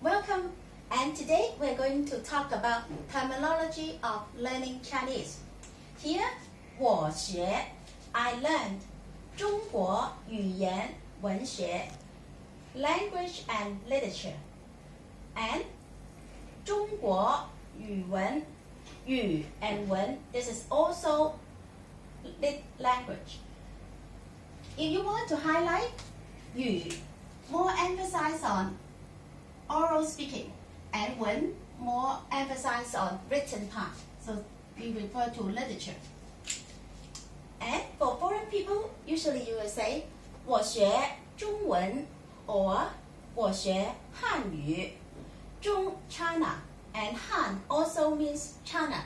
Welcome, and today we're going to talk about terminology of learning Chinese. Here, 我学 I learned 中国语言文学 language and literature, and 中国语文语 and 文 this is also language. If you want to highlight 语 more emphasis on oral speaking, and 文 more emphasis on written part. So we refer to literature. And for foreign people, usually you will say 我学中文 or 我学汉语 中 China, and Han also means China.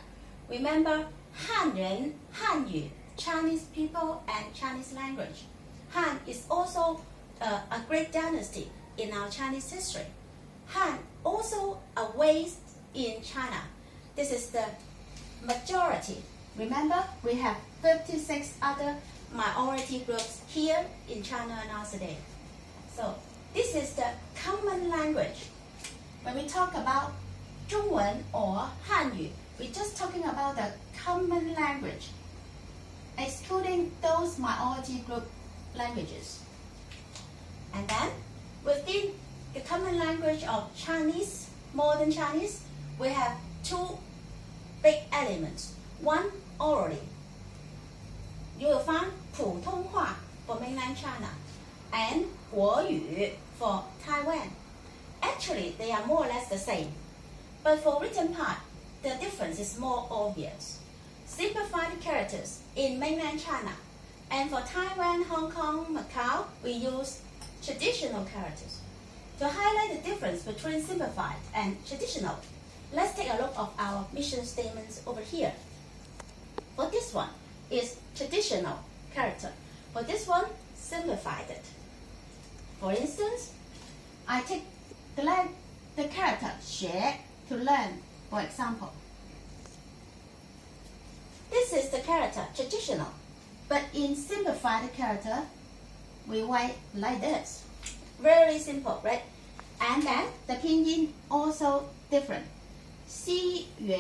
Remember 汉人 汉语 Chinese people and Chinese language. Han is also a great dynasty in our Chinese history. Han also a race in China. This is the majority. Remember, we have 56 other minority groups here in China nowadays. So this is the common language. When we talk about 中文 or 汉语, we're just talking about the common language, excluding those minority group languages. And then within the common language of Chinese, modern Chinese, we have two big elements. One, orally. You will find 普通话 for mainland China and 国语 for Taiwan. Actually, they are more or less the same. But for written part, the difference is more obvious. Simplified characters in mainland China, and for Taiwan, Hong Kong, Macau, we use traditional characters. To highlight the difference between simplified and traditional, let's take a look of our mission statements over here. For this one is traditional character. For this one, simplified it. For instance, I take the character 学 to learn, for example. This is the character traditional, but in simplified character, we write like this. Very simple, right? And then the pinyin also different. 西约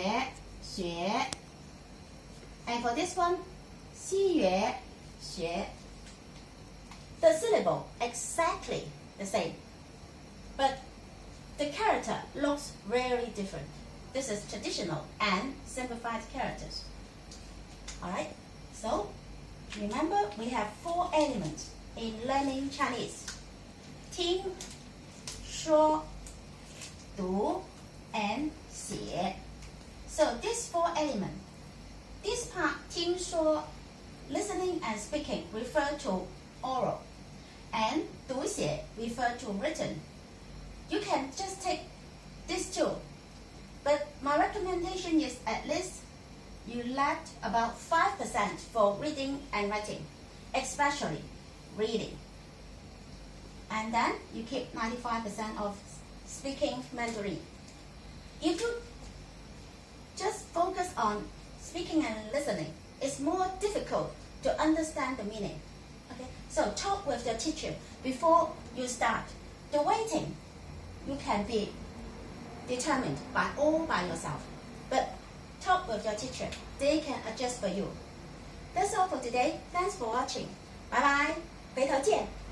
学. And for this one, 西约学. The syllable exactly the same, but the character looks very different. This is traditional and simplified characters. Alright, so remember we have 4 elements in learning Chinese. 听, 说, 读, and 写. So these 4 elements. This part, 听说, listening and speaking, refer to oral, and 读写 refer to written. You can just take these 2, but my recommendation is at least you left about 5% for reading and writing, especially reading. And then you keep 95% of speaking Mandarin. If you just focus on speaking and listening, it's more difficult to understand the meaning. Okay? So talk with your teacher before you start. The waiting, you can be determined all by yourself. But talk with your teacher. They can adjust for you. That's all for today. Thanks for watching. Bye bye. 回头见。